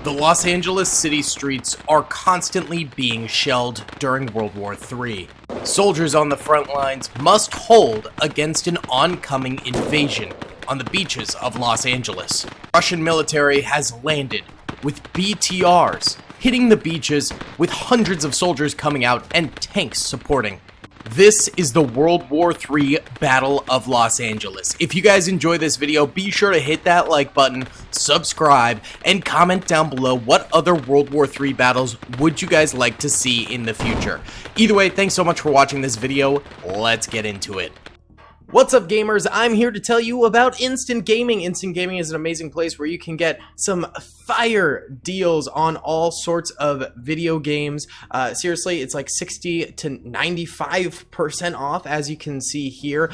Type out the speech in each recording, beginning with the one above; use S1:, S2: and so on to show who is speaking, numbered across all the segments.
S1: The Los Angeles city streets are constantly being shelled during World War III. Soldiers on the front lines must hold against an oncoming invasion on the beaches of Los Angeles. Russian military has landed with BTRs, hitting the beaches with hundreds of soldiers coming out and tanks supporting. This is the World War III Battle of Los Angeles. If you guys enjoy this video, be sure to hit that like button, subscribe, and comment down below what other World War III battles would you guys like to see in the future. Either way, thanks so much for watching this video. Let's get into it. What's up, gamers? I'm here to tell you about Instant Gaming. Instant Gaming is an amazing place where you can get some fire deals on all sorts of video games. Seriously, it's like 60 to 95% off, as you can see here.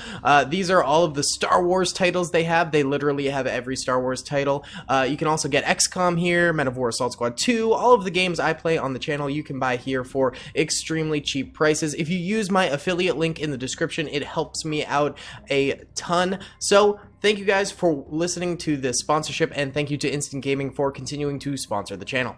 S1: These are all of the Star Wars titles they have. They literally have every Star Wars title. You can also get XCOM here, Men of War Assault Squad 2. All of the games I play on the channel you can buy here for extremely cheap prices. If you use my affiliate link in the description, it helps me out a ton. So thank you guys for listening to this sponsorship, and thank you to Instant Gaming for continuing to sponsor the channel.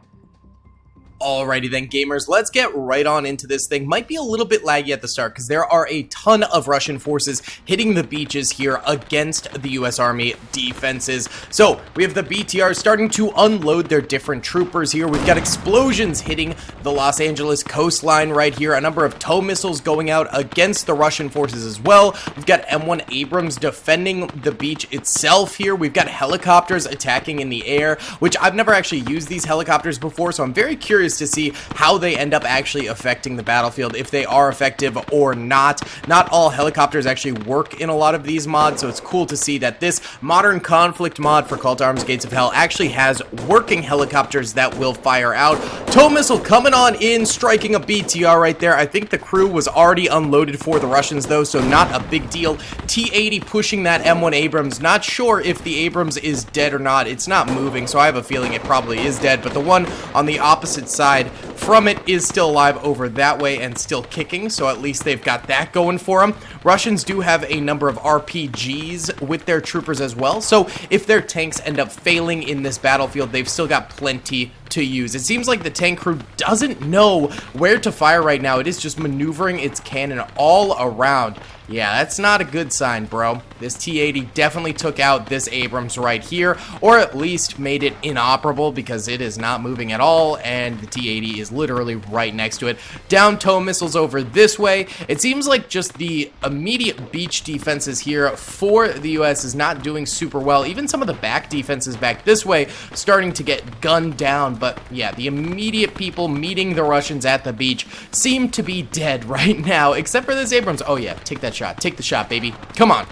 S1: Alrighty then, gamers, let's get right on into this thing. Might be a little bit laggy at the start because there are a ton of Russian forces hitting the beaches here against the US Army defenses. So we have the BTR starting to unload their different troopers here. We've got explosions hitting the Los Angeles coastline right here. A number of tow missiles going out against the Russian forces as well. We've got M1 Abrams defending the beach itself here. We've got helicopters attacking in the air, which I've never actually used these helicopters before, so I'm very curious to see how they end up actually affecting the battlefield, if they are effective or not. Not all helicopters actually work in a lot of these mods, so it's cool to see that this modern conflict mod for Call to Arms Gates of Hell actually has working helicopters that will fire out. Tow missile coming on in, striking a BTR right there. I think the crew was already unloaded for the Russians though, so not a big deal. T-80 pushing that M1 Abrams. Not sure if the Abrams is dead or not. It's not moving, so I have a feeling it probably is dead, but the one on the opposite side from it is still alive over that way and still kicking, so at least they've got that going for them. Russians do have a number of RPGs with their troopers as well, so if their tanks end up failing in this battlefield, they've still got plenty to use. It seems like the tank crew doesn't know where to fire right now. It is just maneuvering its cannon all around. Yeah, that's not a good sign, bro. This T-80 definitely took out this Abrams right here, or at least made it inoperable because it is not moving at all, and the T-80 is literally right next to it. Down tow missiles over this way. It seems like just the immediate beach defenses here for the US is not doing super well. Even some of the back defenses back this way starting to get gunned down, but yeah, the immediate people meeting the Russians at the beach seem to be dead right now, except for this Abrams. Oh yeah, take that shot. Take the shot, baby. Come on.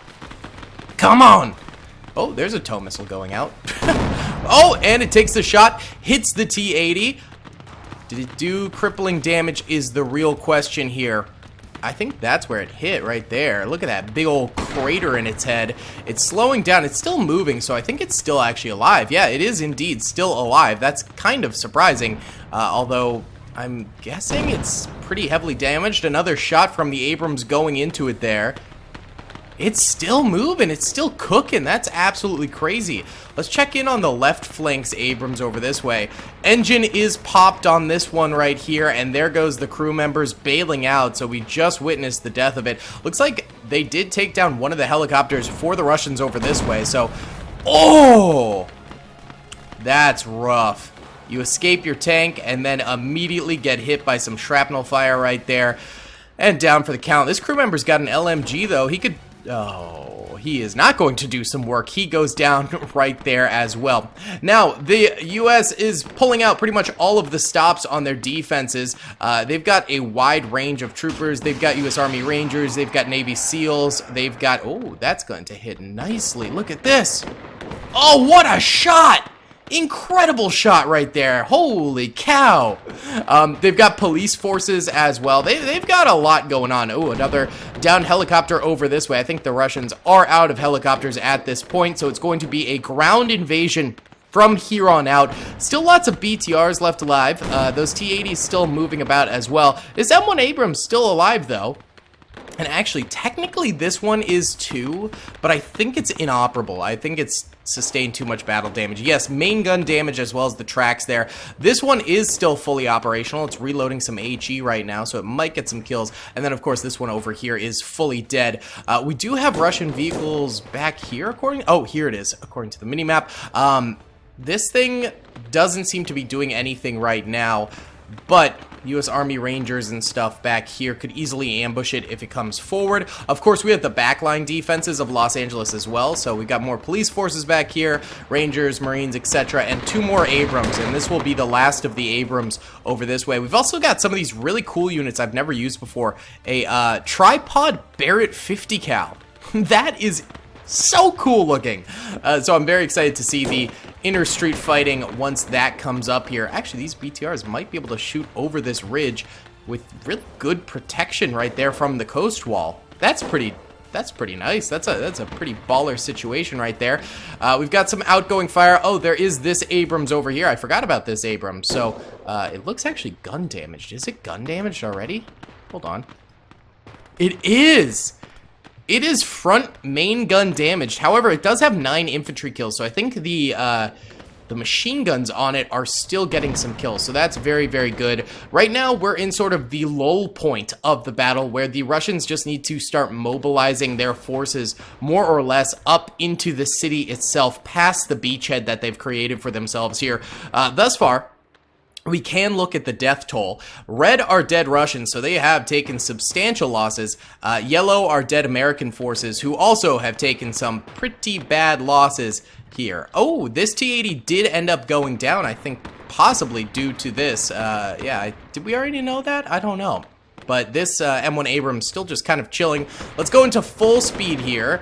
S1: Come on. Oh, there's a tow missile going out. Oh, and it takes the shot, hits the T-80. Did it do crippling damage is the real question here. I think that's where it hit right there. Look at that big old crater in its head. It's slowing down. It's still moving, so I think it's still actually alive. Yeah, it is indeed still alive. That's kind of surprising, although I'm guessing it's pretty heavily damaged. Another shot from the Abrams going into it there. It's still moving. It's still cooking. That's absolutely crazy. Let's check in on the left flank's Abrams over this way. Engine is popped on this one right here, and there goes the crew members bailing out, so we just witnessed the death of it. Looks like they did take down one of the helicopters for the Russians over this way, so... Oh! That's rough. You escape your tank and then immediately get hit by some shrapnel fire right there. And down for the count. This crew member's got an LMG though. He could... Oh, he is not going to do some work. He goes down right there as well. Now, the U.S. is pulling out pretty much all of the stops on their defenses. They've got a wide range of troopers. They've got U.S. Army Rangers. They've got Navy SEALs. They've got... Oh, that's going to hit nicely. Look at this. Oh, what a shot! Incredible shot right there. Holy cow. They've got police forces as well. They've got a lot going on. Oh, another down helicopter over this way. I think the Russians are out of helicopters at this point, so it's going to be a ground invasion from here on out. Still lots of BTRs left alive. Those T-80s still moving about as well. This M1 Abrams still alive, though. And actually, technically, this one is too, but I think it's inoperable. I think it's sustain too much battle damage. Yes, main gun damage as well as the tracks there. This one is still fully operational. It's reloading some HE right now, so it might get some kills. And then, of course, this one over here is fully dead. We do have Russian vehicles back here, oh, here it is, according to the minimap. This thing doesn't seem to be doing anything right now, but U.S. Army Rangers and stuff back here could easily ambush it if it comes forward. Of course, we have the backline defenses of Los Angeles as well, so we've got more police forces back here, Rangers, Marines, etc., and 2 more Abrams, and this will be the last of the Abrams over this way. We've also got some of these really cool units I've never used before. A tripod Barrett 50 cal. That is so cool looking. So I'm very excited to see the inner street fighting once that comes up here. Actually, these BTRs might be able to shoot over this ridge with really good protection right there from the coast wall. That's pretty nice. That's a pretty baller situation right there. We've got some outgoing fire. Oh, there is this Abrams over here. I forgot about this Abrams. So it looks actually gun damaged. Is it gun damaged already? Hold on. It is. It is front main gun damaged. However, it does have 9 infantry kills, so I think the machine guns on it are still getting some kills, so that's very, very good. Right now, we're in sort of the lull point of the battle, where the Russians just need to start mobilizing their forces more or less up into the city itself, past the beachhead that they've created for themselves here. Thus far, we can look at the death toll. Red are dead Russians, so they have taken substantial losses. Yellow are dead American forces, who also have taken some pretty bad losses here. Oh, this T-80 did end up going down, I think possibly due to this. Yeah, did we already know that? I don't know. But this M1 Abrams still just kind of chilling. Let's go into full speed here.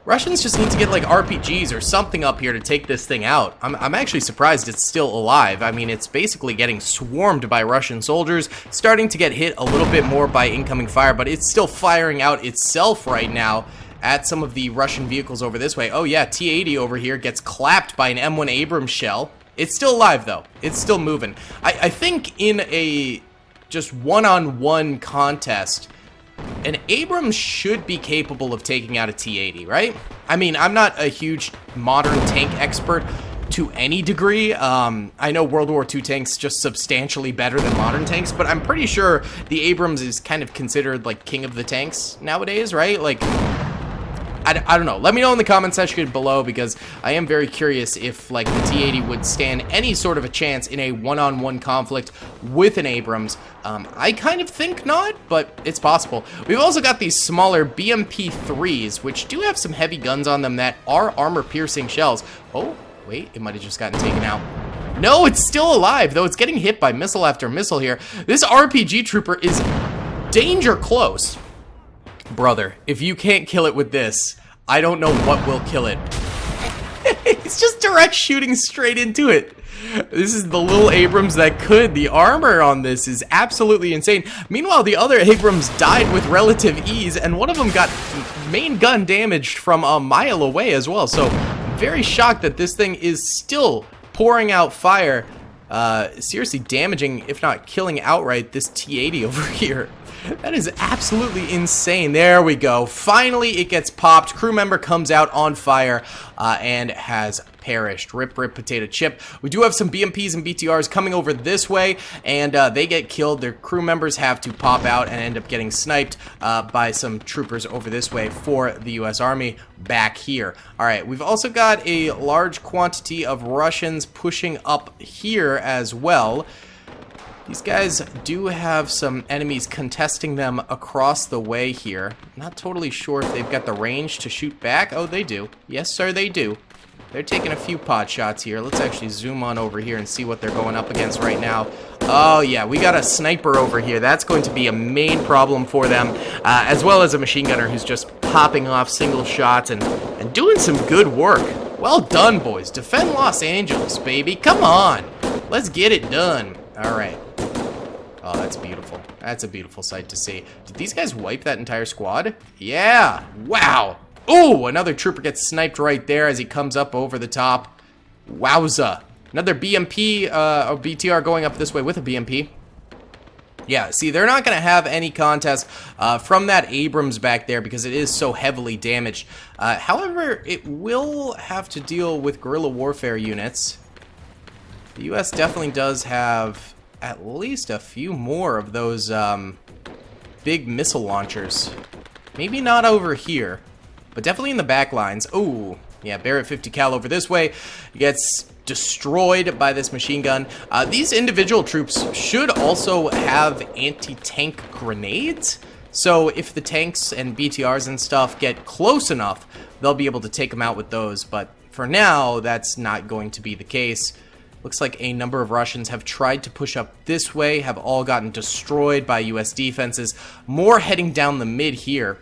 S1: Russians just need to get like RPGs or something up here to take this thing out. I'm actually surprised it's still alive. I mean, it's basically getting swarmed by Russian soldiers, starting to get hit a little bit more by incoming fire, but it's still firing out itself right now at some of the Russian vehicles over this way. Oh yeah, T-80 over here gets clapped by an M1 Abrams shell. It's still alive though. It's still moving. I think in a just one-on-one contest, an Abrams should be capable of taking out a T-80, right? I mean, I'm not a huge modern tank expert to any degree. I know World War II tanks just substantially better than modern tanks, but I'm pretty sure the Abrams is kind of considered like king of the tanks nowadays, right? Like, I don't know. Let me know in the comment section below, because I am very curious if like the T-80 would stand any sort of a chance in a one-on-one conflict with an Abrams. I kind of think not, but it's possible. We've also got these smaller BMP-3s, which do have some heavy guns on them that are armor-piercing shells. Oh, wait, it might have just gotten taken out. No, it's still alive, though it's getting hit by missile after missile here. This RPG trooper is danger close. Brother, if you can't kill it with this, I don't know what will kill it. It's just direct shooting straight into it. This is the little Abrams that could. The armor on this is absolutely insane. Meanwhile, the other Abrams died with relative ease, and one of them got main gun damaged from a mile away as well. So, very shocked that this thing is still pouring out fire, seriously damaging, if not killing outright, this T-80 over here. That is absolutely insane. There we go. Finally, it gets popped. Crew member comes out on fire and has perished. Rip, rip, potato chip. We do have some BMPs and BTRs coming over this way, and they get killed. Their crew members have to pop out and end up getting sniped by some troopers over this way for the U.S. Army back here. All right, we've also got a large quantity of Russians pushing up here as well. These guys do have some enemies contesting them across the way here. Not totally sure if they've got the range to shoot back. Oh, they do. Yes, sir, they do. They're taking a few pot shots here. Let's actually zoom on over here and see what they're going up against right now. Oh, yeah, we got a sniper over here. That's going to be a main problem for them, as well as a machine gunner who's just popping off single shots and doing some good work. Well done, boys. Defend Los Angeles, baby. Come on. Let's get it done. All right. Oh, that's beautiful. That's a beautiful sight to see. Did these guys wipe that entire squad? Yeah. Wow. Ooh, another trooper gets sniped right there as he comes up over the top. Wowza. Another BMP or BTR going up this way with a BMP. Yeah, see, they're not going to have any contest from that Abrams back there because it is so heavily damaged. However, it will have to deal with guerrilla warfare units. The U.S. definitely does have at least a few more of those big missile launchers. Maybe not over here, but definitely in the back lines. Oh, yeah, Barrett 50 cal over this way. Gets destroyed by this machine gun. These individual troops should also have anti-tank grenades. So if the tanks and BTRs and stuff get close enough, they'll be able to take them out with those. But for now, that's not going to be the case. Looks like a number of Russians have tried to push up this way, have all gotten destroyed by U.S. defenses. More heading down the mid here.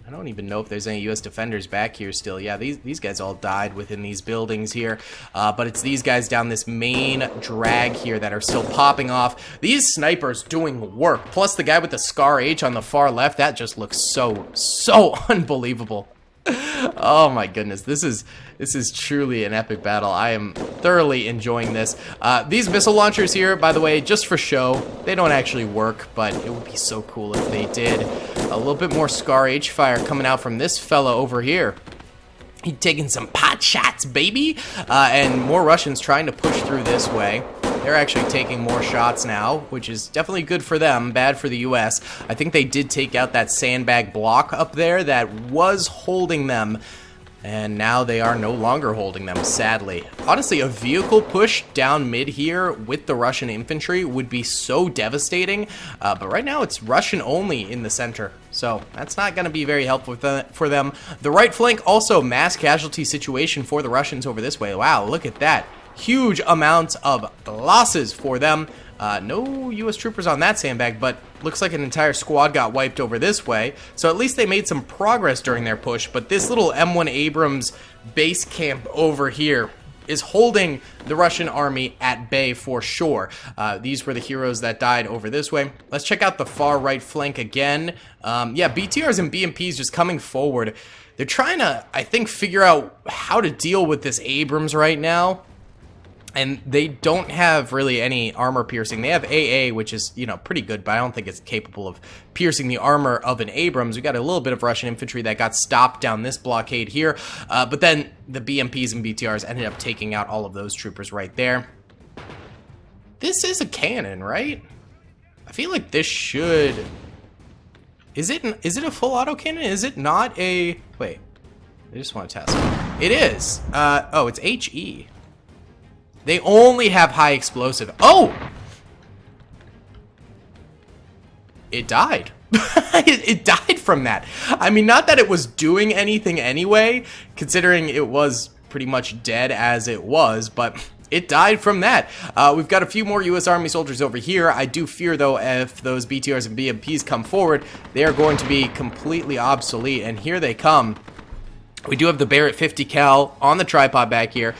S1: I don't even know if there's any U.S. defenders back here still. Yeah, these guys all died within these buildings here. But it's these guys down this main drag here that are still popping off. These snipers doing work. Plus the guy with the Scar H on the far left, that just looks so unbelievable. Oh my goodness, this is truly an epic battle. I am thoroughly enjoying this. These missile launchers here, by the way, just for show, they don't actually work, but it would be so cool if they did. A little bit more Scar H fire coming out from this fella over here. He's taking some pot shots, baby! And more Russians trying to push through this way. They're actually taking more shots now, which is definitely good for them, bad for the U.S. I think they did take out that sandbag block up there that was holding them, and now they are no longer holding them, sadly. Honestly, a vehicle push down mid here with the Russian infantry would be so devastating, but right now it's Russian only in the center, so that's not going to be very helpful for them. The right flank, also mass casualty situation for the Russians over this way. Wow, look at that. Huge amounts of losses for them. No U.S. troopers on that sandbag, but looks like an entire squad got wiped over this way. So at least they made some progress during their push, but this little M1 Abrams base camp over here is holding the Russian army at bay for sure. These were the heroes that died over this way. Let's check out the far right flank again. Yeah, BTRs and BMPs just coming forward. They're trying to, I think, figure out how to deal with this Abrams right now. And they don't have really any armor piercing. They have AA, which is, you know, pretty good, but I don't think it's capable of piercing the armor of an Abrams. We got a little bit of Russian infantry that got stopped down this blockade here. But then the BMPs and BTRs ended up taking out all of those troopers right there. This is a cannon, right? I feel like this should... Is it a full autocannon? Is it not a... Wait. I just want to test. It is. Oh, it's HE. They only have high explosive. Oh! It died. It died from that. I mean, not that it was doing anything anyway, considering it was pretty much dead as it was, but it died from that. We've got a few more U.S. Army soldiers over here. I do fear, though, if those BTRs and BMPs come forward, they are going to be completely obsolete, and here they come. We do have the Barrett 50 cal on the tripod back here.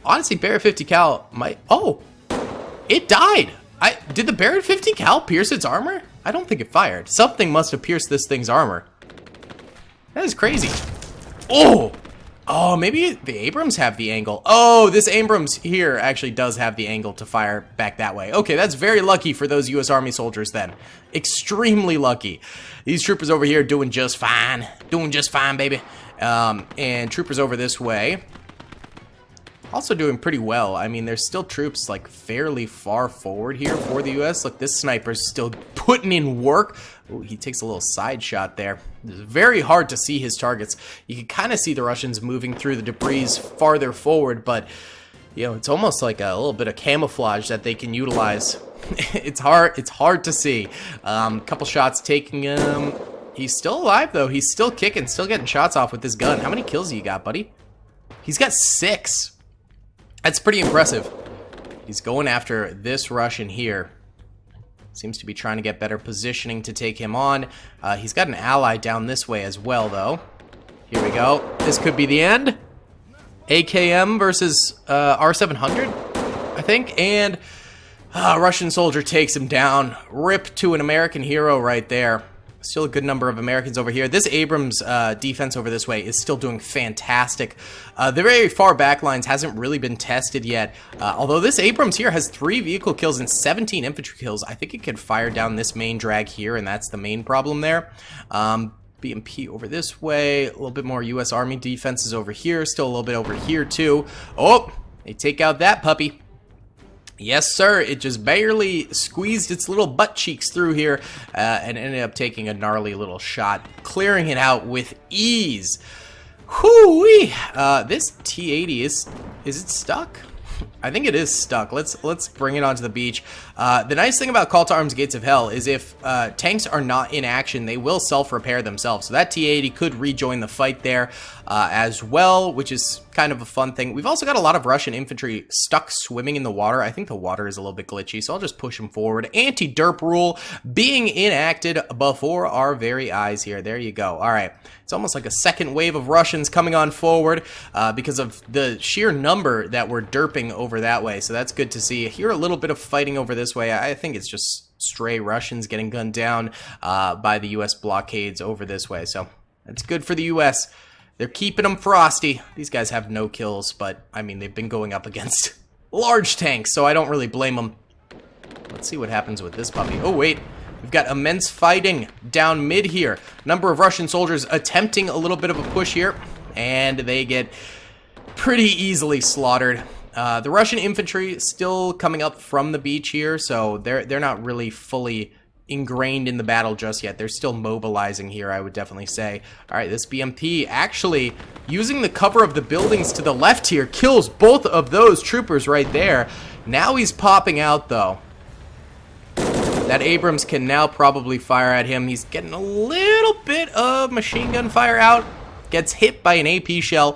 S1: Honestly, Barrett 50 cal might... Oh! It died! Did the Barrett 50 cal pierce its armor? I don't think it fired. Something must have pierced this thing's armor. That is crazy. Oh! Oh, maybe the Abrams have the angle. Oh, this Abrams here actually does have the angle to fire back that way. Okay, that's very lucky for those U.S. Army soldiers then. Extremely lucky. These troopers over here doing just fine. Doing just fine, baby. And troopers over this way... also doing pretty well. I mean, there's still troops like fairly far forward here for the U.S. Look, this sniper's still putting in work. Ooh, he takes a little side shot there. It's very hard to see his targets. You can kind of see the Russians moving through the debris farther forward, but you know, it's almost like a little bit of camouflage that they can utilize. It's hard to see. Couple shots taking him. He's still alive though. He's still kicking, still getting shots off with this gun. How many kills do you got, buddy? He's got 6. That's pretty impressive. He's going after this Russian here. Seems to be trying to get better positioning to take him on. He's got an ally down this way as well, though. Here we go. This could be the end. AKM versus R700, I think. And Russian soldier takes him down. Rip to an American hero right there. Still a good number of Americans over here. This Abrams defense over this way is still doing fantastic. The very far back lines hasn't really been tested yet. Although this Abrams here has 3 vehicle kills and 17 infantry kills, I think it could fire down this main drag here, and that's the main problem there. BMP over this way. A little bit more U.S. Army defenses over here. Still a little bit over here, too. Oh, they take out that puppy. Yes, sir. It just barely squeezed its little butt cheeks through here and ended up taking a gnarly little shot, clearing it out with ease. Whoo-wee! This T-80 is it stuck? I think it is stuck. Let's bring it onto the beach. The nice thing about Call to Arms Gates of Hell is if tanks are not in action, they will self-repair themselves. So that T-80 could rejoin the fight there as well, which is kind of a fun thing. We've also got a lot of Russian infantry stuck swimming in the water. I think the water is a little bit glitchy, so I'll just push them forward. Anti-derp rule being enacted before our very eyes here. There you go. All right. It's almost like a second wave of Russians coming on forward because of the sheer number that we're derping over that way. So that's good to see. Here a little bit of fighting over this way. I think it's just stray Russians getting gunned down by the U.S. blockades over this way. So that's good for the U.S. They're keeping them frosty. These guys have no kills, but, I mean, they've been going up against large tanks, so I don't really blame them. Let's see what happens with this puppy. Oh, wait. We've got immense fighting down mid here. Number of Russian soldiers attempting a little bit of a push here, and they get pretty easily slaughtered. The Russian infantry still coming up from the beach here, so they're not really fully ingrained in the battle just yet. They're still mobilizing here, I would definitely say. All right, this BMP actually using the cover of the buildings to the left here kills both of those troopers right there. Now he's popping out, though. That Abrams can now probably fire at him. He's getting a little bit of machine gun fire out. Gets hit by an AP shell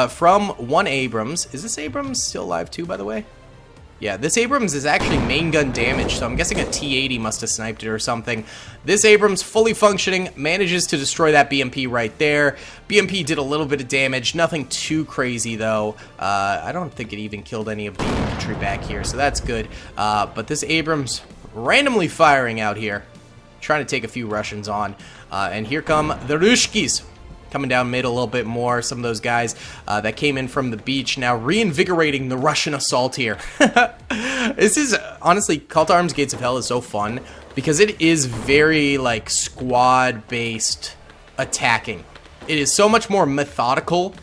S1: from one Abrams. Is this Abrams still alive too, by the way? Yeah, this Abrams is actually main gun damage, so I'm guessing a T-80 must have sniped it or something. This Abrams, fully functioning, manages to destroy that BMP right there. BMP did a little bit of damage, nothing too crazy though. I don't think it even killed any of the infantry back here, so that's good. But this Abrams randomly firing out here, trying to take a few Russians on. And here come the Rushkis. Coming down mid a little bit more. Some of those guys that came in from the beach now reinvigorating the Russian assault here. This is, honestly, Call to Arms Gates of Hell is so fun because it is very, like, squad-based attacking. It is so much more methodical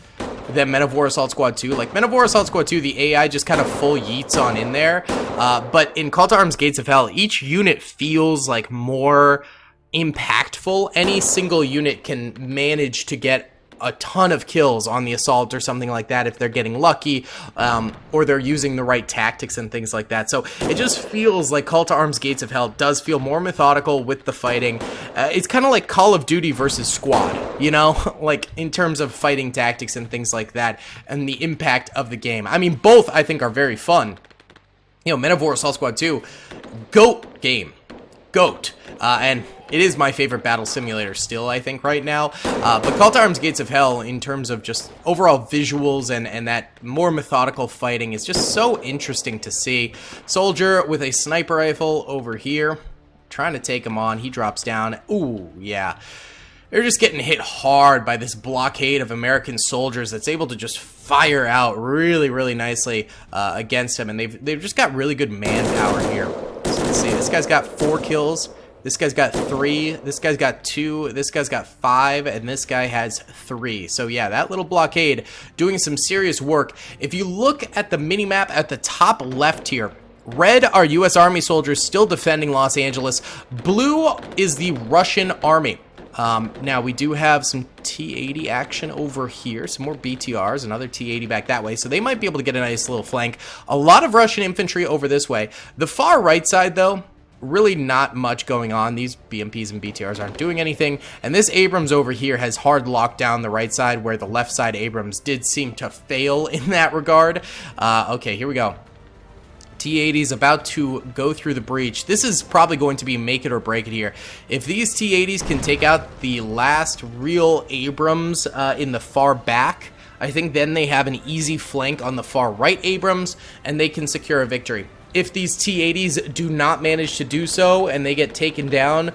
S1: than Men of War Assault Squad 2. Like, Men of War Assault Squad 2, the AI just kind of full yeets on in there. But in Call to Arms Gates of Hell, each unit feels, like, more impactful. Any single unit can manage to get a ton of kills on the assault or something like that if they're getting lucky, or they're using the right tactics and things like that. So it just feels like Call to Arms Gates of Hell does feel more methodical with the fighting. It's kind of like Call of Duty versus Squad, you know, like in terms of fighting tactics and things like that and the impact of the game. I mean, both I think are very fun. You know, Men of War Assault Squad 2, GOAT game. GOAT. And it is my favorite battle simulator still, I think, right now. But Call to Arms Gates of Hell, in terms of just overall visuals and that more methodical fighting, is just so interesting to see. Soldier with a sniper rifle over here, trying to take him on. He drops down. Ooh, yeah. They're just getting hit hard by this blockade of American soldiers that's able to just fire out really, really nicely against him. And they've just got really good manpower here. So let's see. This guy's got 4 kills. This guy's got 3, this guy's got 2, this guy's got 5, and this guy has 3. So yeah, that little blockade doing some serious work. If you look at the minimap at the top left here, red are U.S. Army soldiers still defending Los Angeles. Blue is the Russian Army. Now, we do have some T-80 action over here, some more BTRs, another T-80 back that way, so they might be able to get a nice little flank. A lot of Russian infantry over this way. The far right side, though, really not much going on. These BMPs and BTRs aren't doing anything, and this Abrams over here has hard locked down the right side, where the left side Abrams did seem to fail in that regard. Okay, here we go. T-80 is about to go through the breach. This is probably going to be make it or break it here. If these T-80s can take out the last real Abrams in the far back, I think then they have an easy flank on the far right Abrams, and they can secure a victory. If these T-80s do not manage to do so and they get taken down,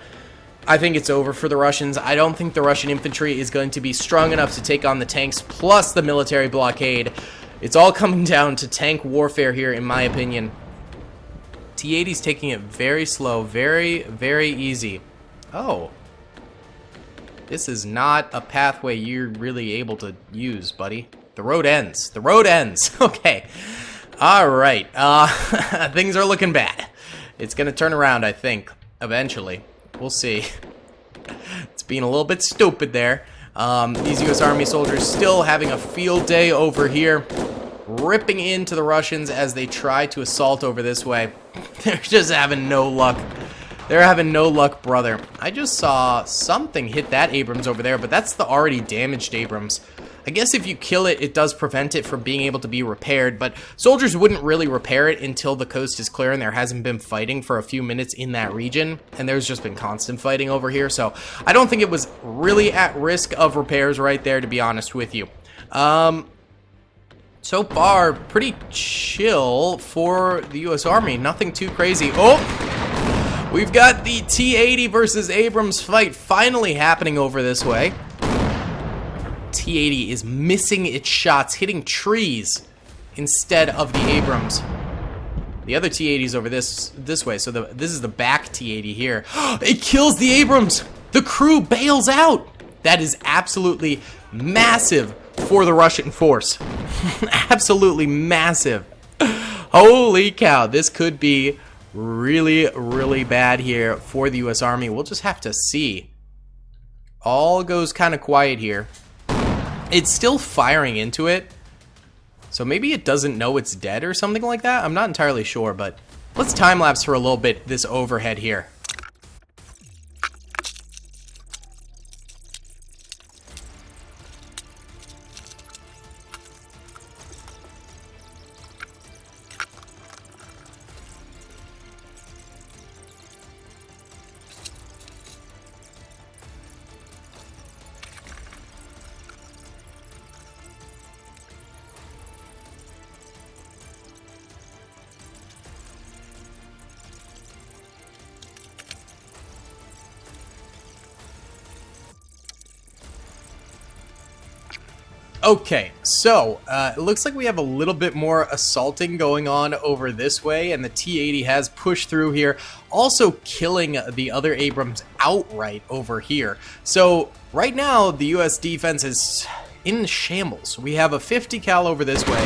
S1: I think it's over for the Russians. I don't think the Russian infantry is going to be strong enough to take on the tanks plus the military blockade. It's all coming down to tank warfare here, in my opinion. T-80's taking it very slow, very, very easy. Oh. This is not a pathway you're really able to use, buddy. The road ends. The road ends. Okay. Alright. Things are looking bad. It's going to turn around, I think, eventually. We'll see. It's being a little bit stupid there. These U.S. Army soldiers still having a field day over here, ripping into the Russians as they try to assault over this way. They're just having no luck. They're having no luck, brother. I just saw something hit that Abrams over there, but that's the already damaged Abrams. I guess if you kill it, it does prevent it from being able to be repaired, but soldiers wouldn't really repair it until the coast is clear and there hasn't been fighting for a few minutes in that region, and there's just been constant fighting over here, so I don't think it was really at risk of repairs right there, to be honest with you. So far, pretty chill for the U.S. Army. Nothing too crazy. Oh! We've got the T-80 versus Abrams fight finally happening over this way. T-80 is missing its shots, hitting trees instead of the Abrams. The other T-80's over this way, so this is the back T-80 here. It kills the Abrams! The crew bails out! That is absolutely massive for the Russian force. Absolutely massive. Holy cow, this could be really, really bad here for the U.S. Army. We'll just have to see. All goes kind of quiet here. It's still firing into it, so maybe it doesn't know it's dead or something like that. I'm not entirely sure, but let's time-lapse for a little bit this overhead here. Okay, so it looks like we have a little bit more assaulting going on over this way, and the T-80 has pushed through here, also killing the other Abrams outright over here. So right now, the U.S. defense is in shambles. We have a 50 cal over this way,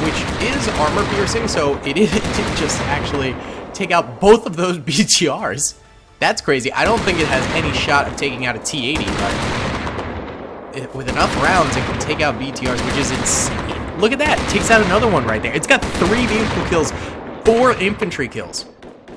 S1: which is armor piercing, so it did just actually take out both of those BTRs. That's crazy. I don't think it has any shot of taking out a T-80, but with enough rounds, it can take out BTRs, which is insane. Look at that. It takes out another one right there. It's got 3 vehicle kills, 4 infantry kills.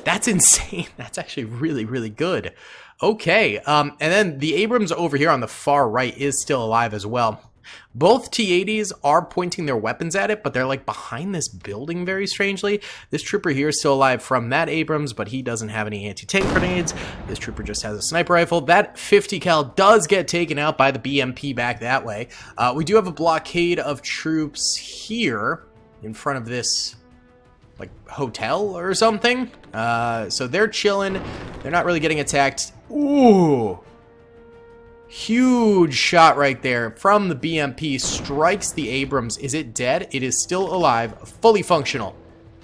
S1: That's insane. That's actually really, really good. Okay, and then the Abrams over here on the far right is still alive as well. Both T-80s are pointing their weapons at it, but they're like behind this building very strangely. This trooper here is still alive from that Abrams, but he doesn't have any anti-tank grenades. This trooper just has a sniper rifle. That 50 cal does get taken out by the BMP back that way. We do have a blockade of troops here in front of this like hotel or something. So they're chilling. They're not really getting attacked. Ooh. Huge shot right there from the BMP, strikes the Abrams. Is it dead? It is still alive, fully functional.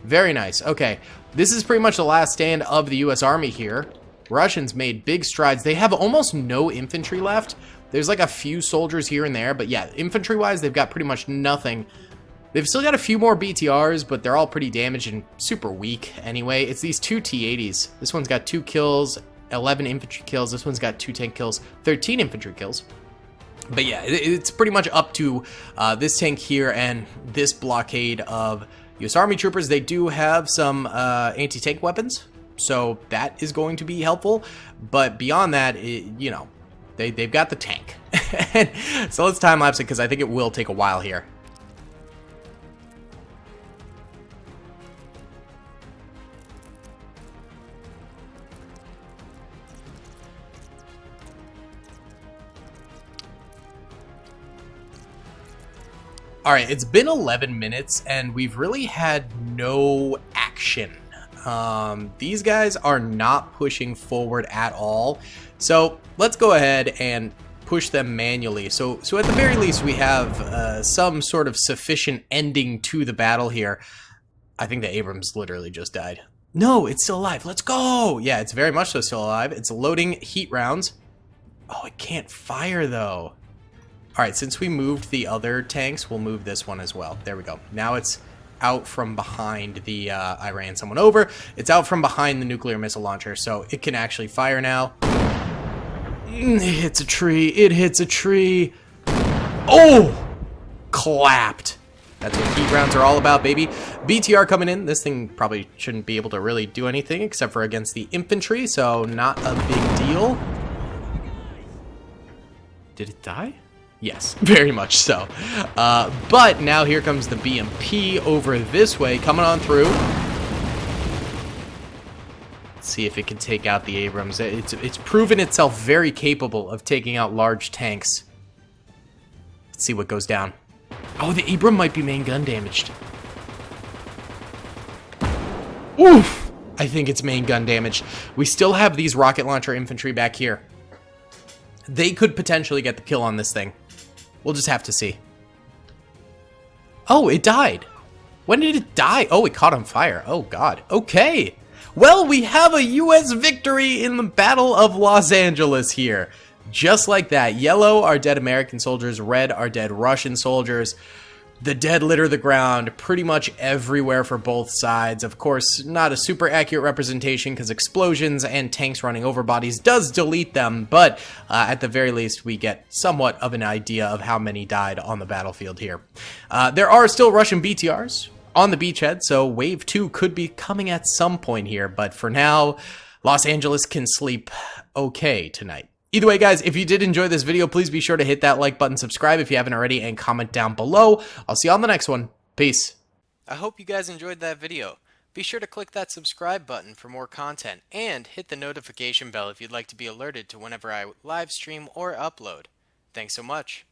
S1: Very nice. Okay, this is pretty much the last stand of the U.S. Army here. Russians made big strides. They have almost no infantry left. There's like a few soldiers here and there, but yeah, infantry-wise, they've got pretty much nothing. They've still got a few more BTRs, but they're all pretty damaged and super weak anyway. It's these 2 T-80s. This one's got 2 kills, 11 infantry kills. This one's got 2 tank kills, 13 infantry kills. But yeah, it's pretty much up to this tank here and this blockade of U.S. Army troopers. They do have some anti-tank weapons, so that is going to be helpful. But beyond that, you know, they've got the tank. So let's time-lapse it because I think it will take a while here. All right, it's been 11 minutes and we've really had no action. These guys are not pushing forward at all. So let's go ahead and push them manually. So at the very least, we have some sort of sufficient ending to the battle here. I think the Abrams literally just died. No, it's still alive. Let's go. Yeah, it's very much so still alive. It's loading heat rounds. Oh, it can't fire though. All right, since we moved the other tanks, we'll move this one as well. There we go. Now it's out from behind the, I ran someone over. It's out from behind the nuclear missile launcher, so it can actually fire now. It hits a tree. It hits a tree. Oh! Clapped. That's what heat rounds are all about, baby. BTR coming in. This thing probably shouldn't be able to really do anything except for against the infantry, so not a big deal. Did it die? Yes, very much so. But now here comes the BMP over this way, coming on through. Let's see if it can take out the Abrams. It's proven itself very capable of taking out large tanks. Let's see what goes down. Oh, the Abram might be main gun damaged. Oof! I think it's main gun damaged. We still have these rocket launcher infantry back here. They could potentially get the kill on this thing. We'll just have to see. Oh, it died. When did it die? Oh, it caught on fire. Oh, God. Okay. Well, we have a U.S. victory in the Battle of Los Angeles here. Just like that. Yellow are dead American soldiers. Red are dead Russian soldiers. The dead litter the ground pretty much everywhere for both sides. Of course, not a super accurate representation because explosions and tanks running over bodies does delete them, but at the very least, we get somewhat of an idea of how many died on the battlefield here. There are still Russian BTRs on the beachhead, so Wave 2 could be coming at some point here, but for now, Los Angeles can sleep okay tonight. Either way, guys, if you did enjoy this video, please be sure to hit that like button, subscribe if you haven't already, and comment down below. I'll see you on the next one. Peace. I hope you guys enjoyed that video. Be sure to click that subscribe button for more content, and hit the notification bell if you'd like to be alerted to whenever I live stream or upload. Thanks so much.